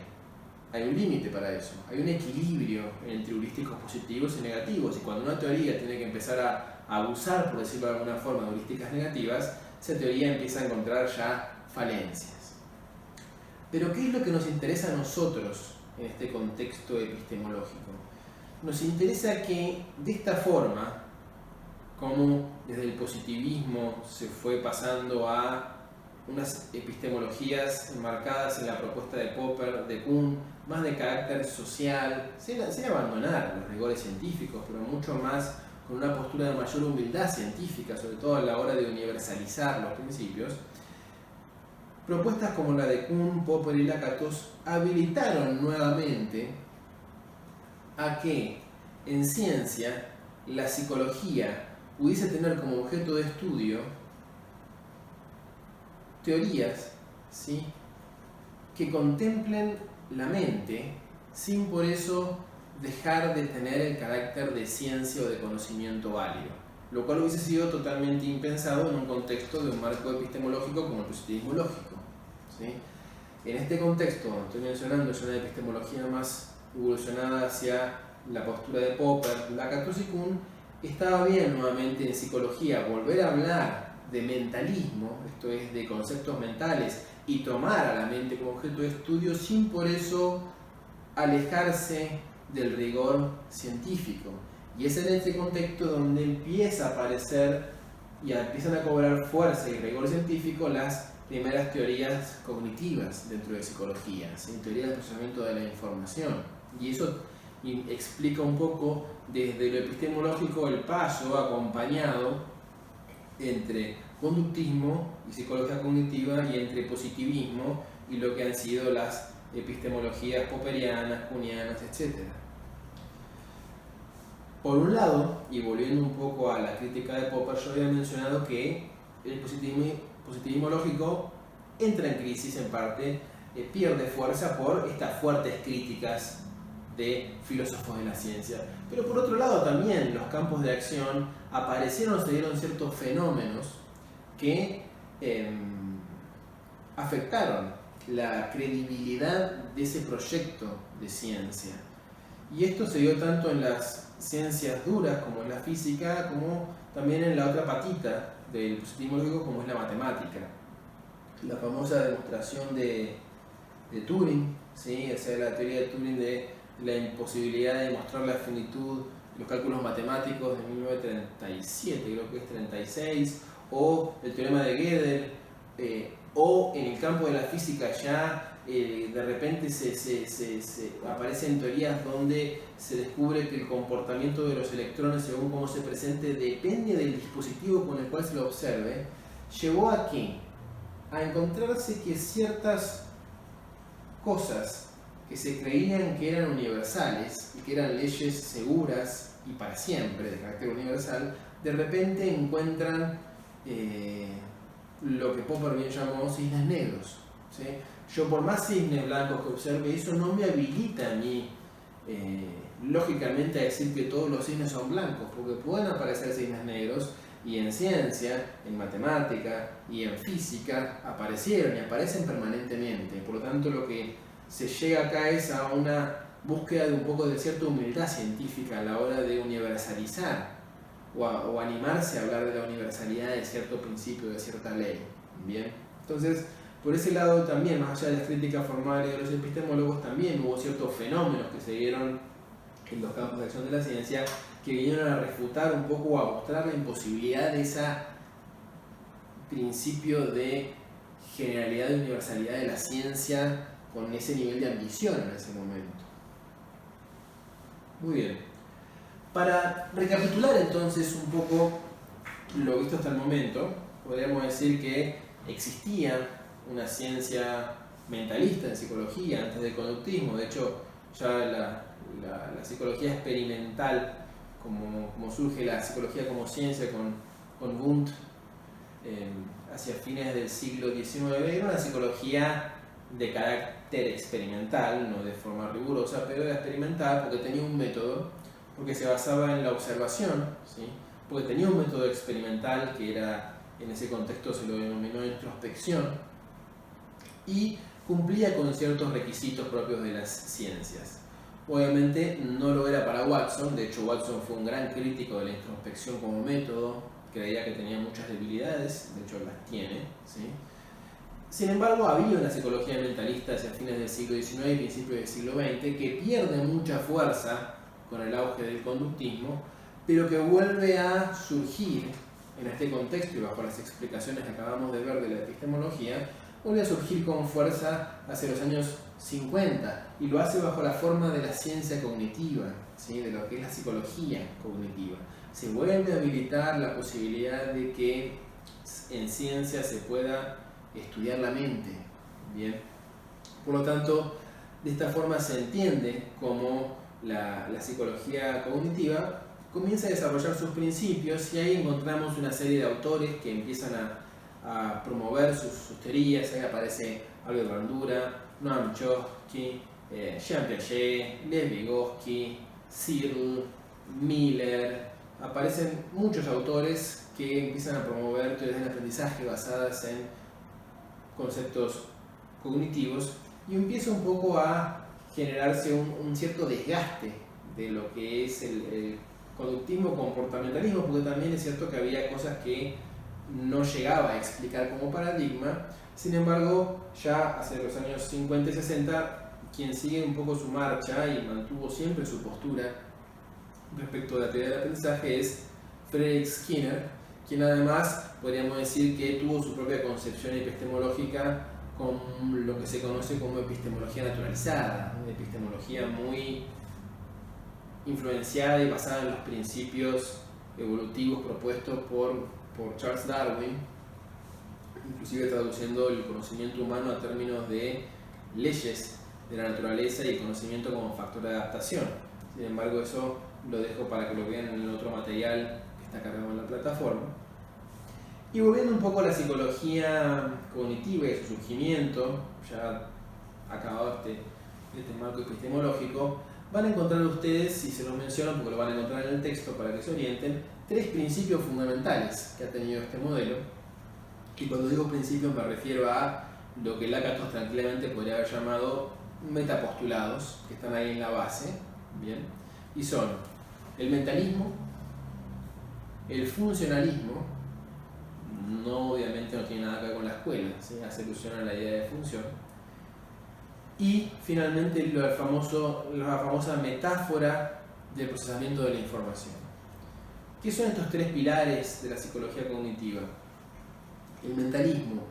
hay un límite para eso. Hay un equilibrio entre heurísticos positivos y negativos. Y cuando una teoría tiene que empezar a abusar, por decirlo de alguna forma, de heurísticas negativas, esa teoría empieza a encontrar ya falencias. Pero ¿qué es lo que nos interesa a nosotros en este contexto epistemológico? Nos interesa que de esta forma, como desde el positivismo se fue pasando a unas epistemologías enmarcadas en la propuesta de Popper, de Kuhn, más de carácter social, sin abandonar los rigores científicos, pero mucho más con una postura de mayor humildad científica, sobre todo a la hora de universalizar los principios, propuestas como la de Kuhn, Popper y Lakatos habilitaron nuevamente a que en ciencia la psicología pudiese tener como objeto de estudio teorías, ¿sí?, que contemplen la mente sin por eso dejar de tener el carácter de ciencia o de conocimiento válido, lo cual hubiese sido totalmente impensado en un contexto de un marco epistemológico como el positivismo lógico, ¿sí? En este contexto, estoy mencionando, es una epistemología más evolucionada hacia la postura de Popper, Lakatos y Kuhn. Estaba bien nuevamente en psicología volver a hablar de mentalismo, esto es, de conceptos mentales, y tomar a la mente como objeto de estudio sin por eso alejarse del rigor científico. Y es en este contexto donde empieza a aparecer y empiezan a cobrar fuerza y rigor científico las primeras teorías cognitivas dentro de psicología, ¿sí?, teoría del procesamiento de la información. Y eso explica un poco desde lo epistemológico el paso acompañado entre conductismo y psicología cognitiva y entre positivismo y lo que han sido las epistemologías popperianas, kuhnianas, etc. Por un lado, y volviendo un poco a la crítica de Popper, yo había mencionado que el positivismo lógico entra en crisis en parte, pierde fuerza por estas fuertes críticas de filósofos de la ciencia. Pero por otro lado también los campos de acción aparecieron, se dieron ciertos fenómenos que afectaron la credibilidad de ese proyecto de ciencia. Y esto se dio tanto en las ciencias duras como en la física, como también en la otra patita del positivismo lógico como es la matemática. La famosa demostración de Turing, ¿sí? O sea, la teoría de Turing de la imposibilidad de demostrar la finitud de los cálculos matemáticos de 1937, creo que es 36, o el teorema de Gödel, o en el campo de la física ya de repente aparecen teorías donde se descubre que el comportamiento de los electrones según cómo se presente depende del dispositivo con el cual se lo observe. ¿Llevó a qué? A encontrarse que ciertas cosas que se creían que eran universales y que eran leyes seguras y para siempre de carácter universal, de repente encuentran lo que Popper bien llamó cisnes negros, ¿sí? Yo por más cisnes blancos que observe, eso no me habilita a mí lógicamente a decir que todos los cisnes son blancos, porque pueden aparecer cisnes negros, y en ciencia, en matemática y en física aparecieron y aparecen permanentemente. Por lo tanto, lo que se llega acá es a una búsqueda de un poco de cierta humildad científica a la hora de universalizar o animarse a hablar de la universalidad de cierto principio, de cierta ley. Bien, entonces por ese lado también, más allá de las críticas formales de los epistemólogos, también hubo ciertos fenómenos que se dieron en los campos de acción de la ciencia que vinieron a refutar un poco o a mostrar la imposibilidad de ese principio de generalidad de universalidad de la ciencia con ese nivel de ambición en ese momento. Muy bien. Para recapitular entonces un poco lo visto hasta el momento, podríamos decir que existía una ciencia mentalista en psicología antes del conductismo. De hecho, ya la psicología experimental, como surge la psicología como ciencia con Wundt hacia fines del siglo XIX, era una psicología de carácter experimental, no de forma rigurosa, pero era experimental porque tenía un método, porque se basaba en la observación, ¿sí? Porque tenía un método experimental que era, en ese contexto se lo denominó introspección, y cumplía con ciertos requisitos propios de las ciencias. Obviamente no lo era para Watson, de hecho Watson fue un gran crítico de la introspección como método, creía que tenía muchas debilidades, de hecho las tiene, ¿sí? Sin embargo, había una psicología mentalista hacia fines del siglo XIX y principios del siglo XX que pierde mucha fuerza con el auge del conductismo, pero que vuelve a surgir en este contexto y bajo las explicaciones que acabamos de ver de la epistemología, vuelve a surgir con fuerza hacia los años 50 y lo hace bajo la forma de la ciencia cognitiva, ¿sí? De lo que es la psicología cognitiva. Se vuelve a habilitar la posibilidad de que en ciencia se pueda estudiar la mente. Bien. Por lo tanto, de esta forma se entiende cómo la psicología cognitiva comienza a desarrollar sus principios, y ahí encontramos una serie de autores que empiezan a promover sus teorías. Ahí aparece Albert Bandura, Noam Chomsky, Jean Piaget, Lev Vygotsky, Searle, Miller. Aparecen muchos autores que empiezan a promover teorías del aprendizaje basadas en conceptos cognitivos, y empieza un poco a generarse un cierto desgaste de lo que es el conductismo comportamentalismo, porque también es cierto que había cosas que no llegaba a explicar como paradigma. Sin embargo, ya hacia los años 50 y 60, quien sigue un poco su marcha y mantuvo siempre su postura respecto a la teoría del aprendizaje es Frederick Skinner, quien además podríamos decir que tuvo su propia concepción epistemológica con lo que se conoce como epistemología naturalizada, una epistemología muy influenciada y basada en los principios evolutivos propuestos por Charles Darwin, inclusive traduciendo el conocimiento humano a términos de leyes de la naturaleza y conocimiento como factor de adaptación. Sin embargo, eso lo dejo para que lo vean en el otro material que está cargado en la plataforma. Y volviendo un poco a la psicología cognitiva y su surgimiento, ya acabado este marco epistemológico, van a encontrar ustedes, y se los menciono porque lo van a encontrar en el texto para que se orienten, 3 principios fundamentales que ha tenido este modelo. Y cuando digo principios me refiero a lo que Lakatos tranquilamente podría haber llamado metapostulados, que están ahí en la base, ¿bien? Y son el mentalismo, el funcionalismo, obviamente no tiene nada que ver con la escuela, ¿sí? Hace alusión a la idea de función, y finalmente la famosa metáfora del procesamiento de la información. ¿Qué son estos 3 pilares de la psicología cognitiva? El mentalismo.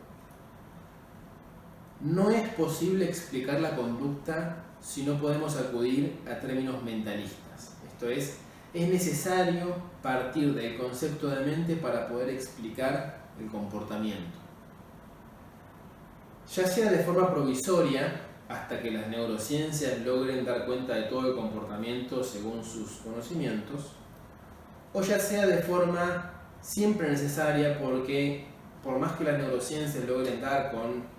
No es posible explicar la conducta si no podemos acudir a términos mentalistas. Esto es necesario partir del concepto de mente para poder explicar el comportamiento. Ya sea de forma provisoria, hasta que las neurociencias logren dar cuenta de todo el comportamiento según sus conocimientos, o ya sea de forma siempre necesaria, porque por más que las neurociencias logren dar con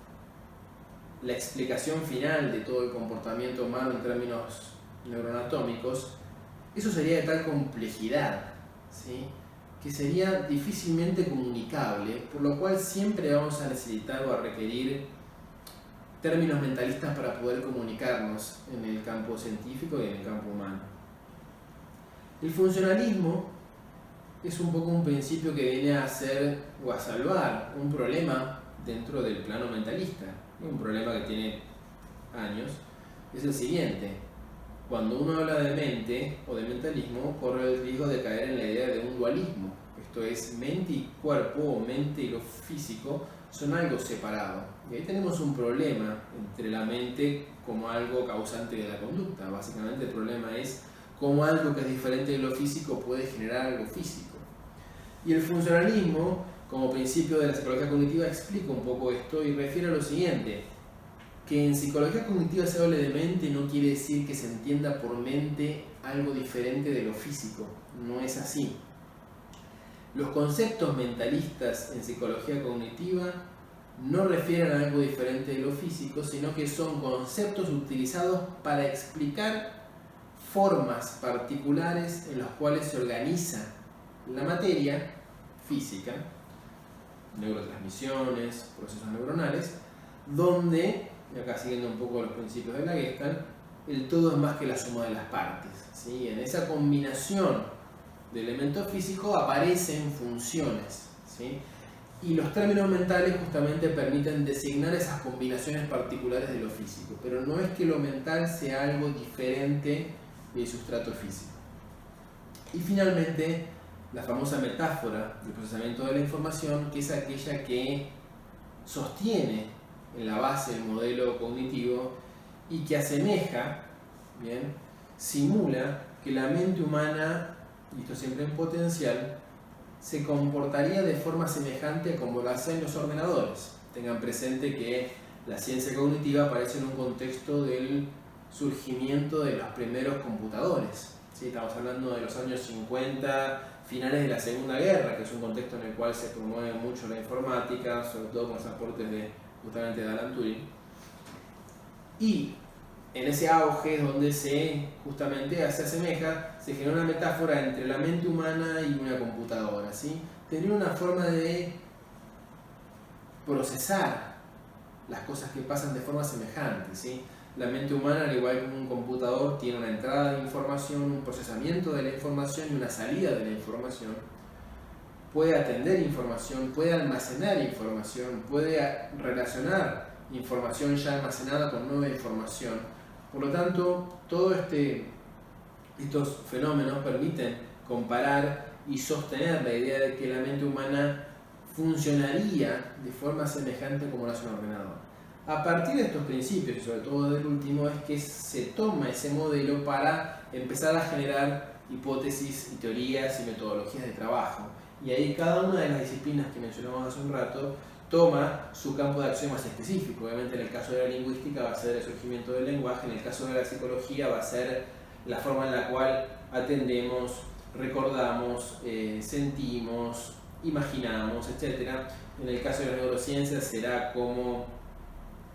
la explicación final de todo el comportamiento humano en términos neuroanatómicos, eso sería de tal complejidad, ¿sí?, que sería difícilmente comunicable, por lo cual siempre vamos a necesitar o a requerir términos mentalistas para poder comunicarnos en el campo científico y en el campo humano. El funcionalismo es un poco un principio que viene a hacer o a salvar un problema dentro del plano mentalista, un problema que tiene años. Es el siguiente: cuando uno habla de mente o de mentalismo, corre el riesgo de caer en la idea de un dualismo, esto es, mente y cuerpo, o mente y lo físico son algo separado. Y ahí tenemos un problema entre la mente como algo causante de la conducta. Básicamente el problema es cómo algo que es diferente de lo físico puede generar algo físico. Y el funcionalismo, como principio de la psicología cognitiva, explica un poco esto y refiere a lo siguiente: que en psicología cognitiva se hable de mente no quiere decir que se entienda por mente algo diferente de lo físico. No es así. Los conceptos mentalistas en psicología cognitiva no refieren a algo diferente de lo físico, sino que son conceptos utilizados para explicar formas particulares en las cuales se organiza la materia física, neurotransmisiones, procesos neuronales, donde, y acá siguiendo un poco los principios de la Gestalt, el todo es más que la suma de las partes, ¿sí? En esa combinación de elementos físicos aparecen funciones, ¿sí? Y los términos mentales justamente permiten designar esas combinaciones particulares de lo físico, pero no es que lo mental sea algo diferente del sustrato físico. Y finalmente, la famosa metáfora del procesamiento de la información, que es aquella que sostiene en la base del modelo cognitivo y que asemeja, ¿bien?, simula que la mente humana, y esto siempre en potencial, se comportaría de forma semejante a como lo hacen los ordenadores. Tengan presente que la ciencia cognitiva aparece en un contexto del surgimiento de los primeros computadores, ¿sí? Estamos hablando de los años 50, finales de la Segunda Guerra, que es un contexto en el cual se promueve mucho la informática, sobre todo con los aportes de justamente de Alan Turing. Y en ese auge donde justamente se asemeja, se genera una metáfora entre la mente humana y una computadora, ¿sí? Tener una forma de procesar las cosas que pasan de forma semejante, ¿sí? La mente humana, al igual que un computador, tiene una entrada de información, un procesamiento de la información y una salida de la información. Puede atender información, puede almacenar información, puede relacionar información ya almacenada con nueva información. Por lo tanto, todos estos fenómenos permiten comparar y sostener la idea de que la mente humana funcionaría de forma semejante como lo hace un ordenador. A partir de estos principios, y sobre todo del último, es que se toma ese modelo para empezar a generar hipótesis y teorías y metodologías de trabajo. Y ahí cada una de las disciplinas que mencionamos hace un rato toma su campo de acción más específico. Obviamente en el caso de la lingüística va a ser el surgimiento del lenguaje, en el caso de la psicología va a ser la forma en la cual atendemos, recordamos, sentimos, imaginamos, etc. En el caso de las neurociencias será cómo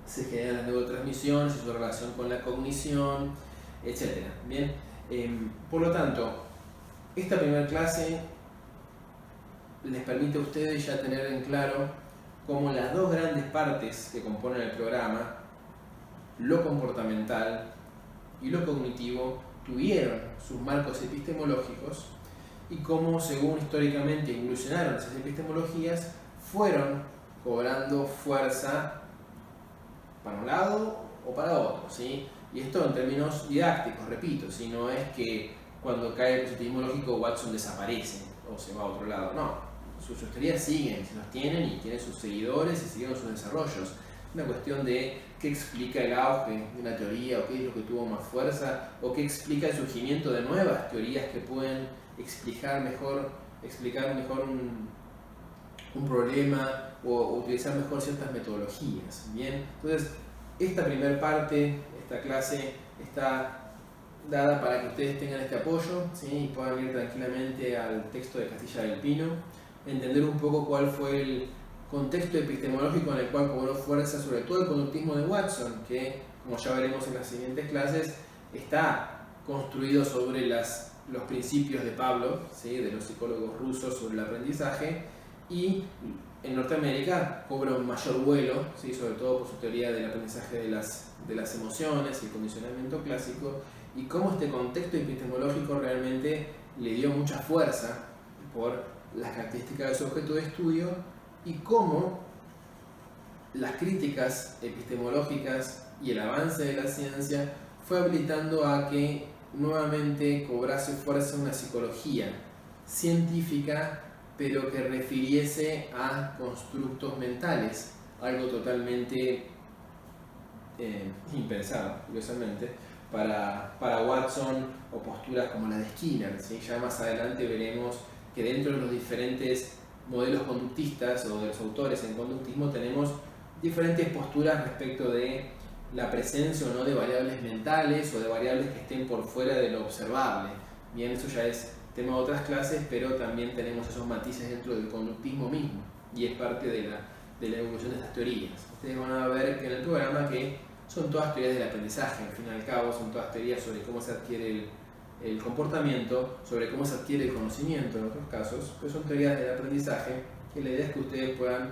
se generan las neurotransmisiones y su relación con la cognición. etc. Bien, por lo tanto, esta primera clase les permite a ustedes ya tener en claro cómo las dos grandes partes que componen el programa, lo comportamental y lo cognitivo, tuvieron sus marcos epistemológicos y cómo, según históricamente evolucionaron esas epistemologías, fueron cobrando fuerza para un lado o para otro, ¿sí? Y esto en términos didácticos, repito, si no es que cuando cae el positivismo lógico Watson desaparece o se va a otro lado, no. Sus teorías siguen, se los tienen y tienen sus seguidores y siguen sus desarrollos. Una cuestión de qué explica el auge de una teoría o qué es lo que tuvo más fuerza o qué explica el surgimiento de nuevas teorías que pueden explicar mejor un problema o utilizar mejor ciertas metodologías. Bien, entonces esta primera parte, esta clase está dada para que ustedes tengan este apoyo, ¿sí? Y puedan ir tranquilamente al texto de Castilla del Pino, entender un poco cuál fue el contexto epistemológico en el cual cobró fuerza sobre todo el conductismo de Watson, que, como ya veremos en las siguientes clases, está construido sobre los principios de Pavlov, ¿sí? De los psicólogos rusos sobre el aprendizaje, y en Norteamérica cobra un mayor vuelo, ¿sí? Sobre todo por su teoría del aprendizaje de las emociones y el condicionamiento clásico, y cómo este contexto epistemológico realmente le dio mucha fuerza por las características de su objeto de estudio y cómo las críticas epistemológicas y el avance de la ciencia fue habilitando a que nuevamente cobrase fuerza una psicología científica, pero que refiriese a constructos mentales, algo totalmente impensado, curiosamente, para Watson, o posturas como la de Skinner, ¿sí? Ya más adelante veremos que dentro de los diferentes modelos conductistas o de los autores en conductismo tenemos diferentes posturas respecto de la presencia o no de variables mentales o de variables que estén por fuera de lo observable. Bien, eso ya es tema de otras clases, pero también tenemos esos matices dentro del conductismo mismo y es parte de la evolución de estas teorías. Ustedes van a ver que en el programa que son todas teorías del aprendizaje, al fin y al cabo son todas teorías sobre cómo se adquiere el comportamiento, sobre cómo se adquiere el conocimiento en otros casos, pero son teorías del aprendizaje que la idea es que ustedes puedan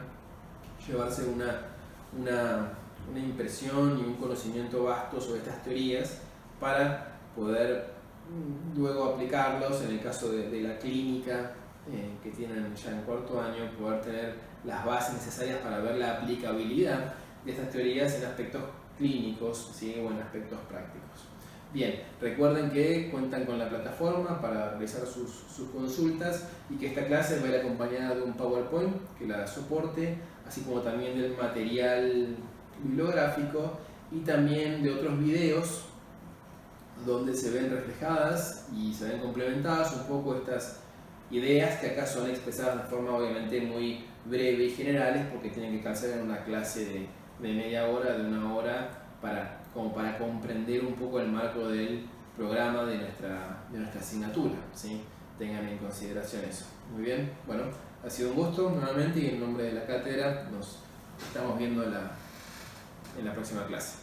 llevarse una impresión y un conocimiento vasto sobre estas teorías para poder luego aplicarlos en el caso de la clínica que tienen ya en cuarto año, poder tener las bases necesarias para ver la aplicabilidad de estas teorías en aspectos clínicos, ¿sí? O en aspectos prácticos. Bien, recuerden que cuentan con la plataforma para realizar sus consultas y que esta clase va a ir acompañada de un PowerPoint que la soporte, así como también del material bibliográfico y también de otros videos donde se ven reflejadas y se ven complementadas un poco estas ideas que acá son expresadas de forma obviamente muy breve y generales porque tienen que calzar en una clase de media hora, de una hora, como para comprender un poco el marco del programa de nuestra asignatura, ¿sí? Tengan en consideración eso. Muy bien, bueno, ha sido un gusto nuevamente y en nombre de la cátedra nos estamos viendo en la próxima clase.